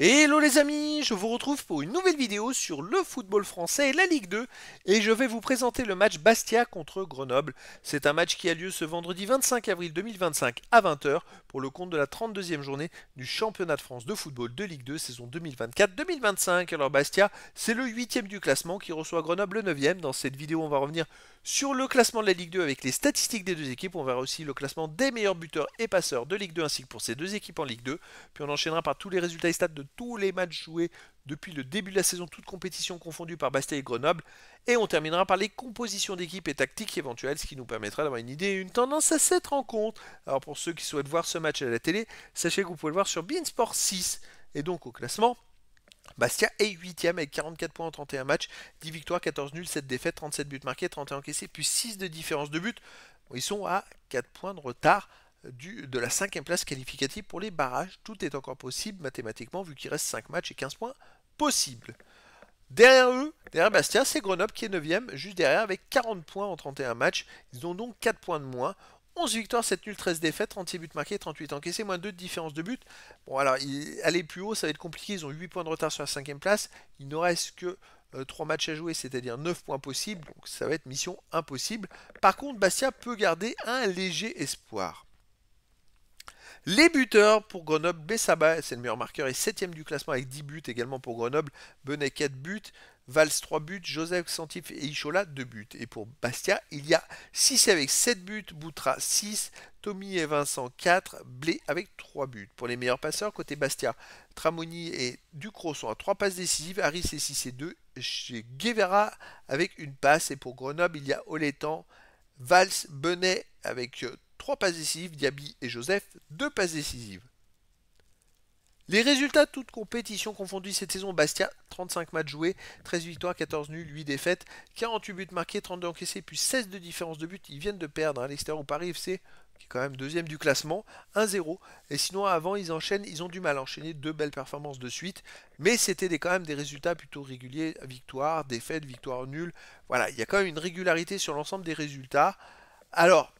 Hello les amis, je vous retrouve pour une nouvelle vidéo sur le football français et la Ligue 2 et je vais vous présenter le match Bastia contre Grenoble. C'est un match qui a lieu ce vendredi 25 avril 2025 à 20 h pour le compte de la 32e journée du championnat de France de football de Ligue 2 saison 2024-2025. Alors Bastia, c'est le 8e du classement qui reçoit Grenoble le 9e. Dans cette vidéo, on va revenir sur le classement de la Ligue 2 avec les statistiques des deux équipes. On verra aussi le classement des meilleurs buteurs et passeurs de Ligue 2 ainsi que pour ces deux équipes en Ligue 2. Puis on enchaînera par tous les résultats et stats de tous les matchs joués depuis le début de la saison, toutes compétitions confondues par Bastia et Grenoble. Et on terminera par les compositions d'équipes et tactiques éventuelles, ce qui nous permettra d'avoir une idée et une tendance à cette rencontre. Alors pour ceux qui souhaitent voir ce match à la télé, sachez que vous pouvez le voir sur beIN Sport 6. Et donc au classement, Bastia est 8ème avec 44 points en 31 matchs, 10 victoires, 14 nuls, 7 défaites, 37 buts marqués, 31 encaissés, plus 6 de différence de but. Ils sont à 4 points de retard de la 5ème place qualificative pour les barrages. Tout est encore possible mathématiquement vu qu'il reste 5 matchs et 15 points possibles. Derrière eux, derrière Bastia, c'est Grenoble qui est 9ème, juste derrière avec 40 points en 31 matchs. Ils ont donc 4 points de moins. 11 victoires, 7 nuls, 13 défaites, 36 buts marqués, 38 encaissés, moins 2 de différence de but. Bon, alors, aller plus haut, ça va être compliqué. Ils ont 8 points de retard sur la 5ème place. Il ne reste que 3 matchs à jouer, c'est-à-dire 9 points possibles. Donc, ça va être mission impossible. Par contre, Bastia peut garder un léger espoir. Les buteurs pour Grenoble, Bessaba, c'est le meilleur marqueur, est 7ème du classement avec 10 buts également pour Grenoble. Benet 4 buts, Valls 3 buts, Joseph Santif et Ichola 2 buts. Et pour Bastia, il y a 6 avec 7 buts, Boutra 6, Tommy et Vincent 4, Blé avec 3 buts. Pour les meilleurs passeurs, côté Bastia, Tramoni et Ducrot sont à 3 passes décisives, Harris et 6 et 2, chez Guevara avec une passe. Et pour Grenoble, il y a Oletan, Valls, Benet avec 3 passes décisives, Diaby et Joseph, 2 passes décisives. Les résultats, toutes compétitions confondues cette saison, Bastia, 35 matchs joués, 13 victoires, 14 nuls, 8 défaites, 48 buts marqués, 32 encaissés, puis 16 de différence de but. Ils viennent de perdre à l'extérieur au Paris FC, qui est quand même 2ème du classement, 1-0. Et sinon, avant, ils ont du mal à enchaîner 2 belles performances de suite. Mais c'était quand même des résultats plutôt réguliers, victoire, défaite, victoire nulle. Voilà, il y a quand même une régularité sur l'ensemble des résultats. Alors,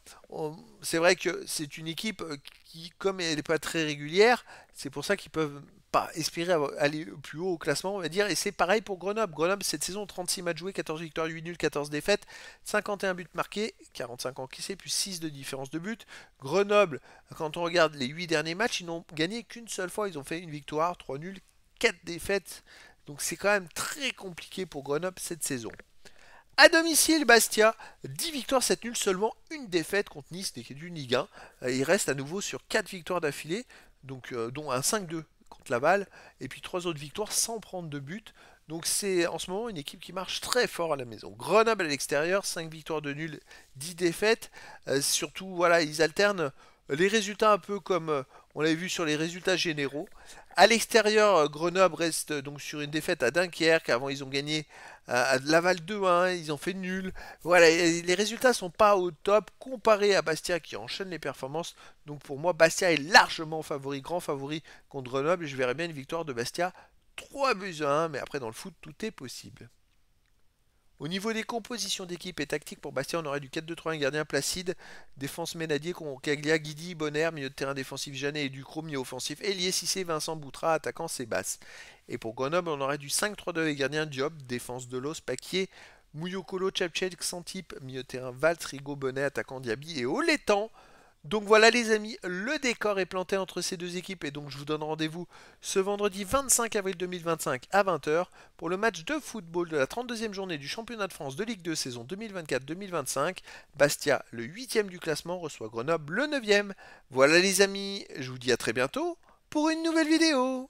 c'est vrai que c'est une équipe qui, comme elle n'est pas très régulière, c'est pour ça qu'ils peuvent pas espérer aller plus haut au classement, on va dire. Et c'est pareil pour Grenoble. Grenoble, cette saison, 36 matchs joués, 14 victoires, 8 nuls, 14 défaites, 51 buts marqués, 45 encaissés, plus 6 de différence de but. Grenoble, quand on regarde les 8 derniers matchs, ils n'ont gagné qu'une seule fois. Ils ont fait une victoire, 3 nuls, 4 défaites. Donc c'est quand même très compliqué pour Grenoble cette saison. À domicile, Bastia, 10 victoires, 7 nuls, seulement une défaite contre Nice, qui est du Ligue 1. Il reste à nouveau sur 4 victoires d'affilée, donc, dont un 5-2 contre Laval, et puis 3 autres victoires sans prendre de but. Donc c'est en ce moment une équipe qui marche très fort à la maison. Grenoble à l'extérieur, 5 victoires de nuls, 10 défaites. Surtout, voilà, ils alternent les résultats un peu comme on l'avait vu sur les résultats généraux. À l'extérieur, Grenoble reste donc sur une défaite à Dunkerque. Avant, ils ont gagné à Laval 2-1, ils ont fait nul. Voilà, les résultats sont pas au top comparé à Bastia qui enchaîne les performances. Donc pour moi, Bastia est largement favori, grand favori contre Grenoble. Et je verrais bien une victoire de Bastia 3 buts à 1. Mais après, dans le foot, tout est possible. Au niveau des compositions d'équipe et tactique pour Bastia, on aurait du 4-2-3, un gardien Placide, défense Ménadier, Caglia, Guidi, Bonner, milieu de terrain défensif Janet et Ducrot, milieu offensif Elie Cissé, Vincent Boutra, attaquant Sébastien. Et pour Grenoble, on aurait du 5-3-2 et gardien Diop, défense Delos, Paquier, Mouyokolo, Chapchet, Xantip, milieu de terrain Valls, Rigaud, Bonnet, attaquant Diaby et Oletan. Donc voilà les amis, le décor est planté entre ces deux équipes et donc je vous donne rendez-vous ce vendredi 25 avril 2025 à 20 h pour le match de football de la 32e journée du championnat de France de Ligue 2 saison 2024-2025. Bastia, le 8ème du classement, reçoit Grenoble, le 9ème. Voilà les amis, je vous dis à très bientôt pour une nouvelle vidéo.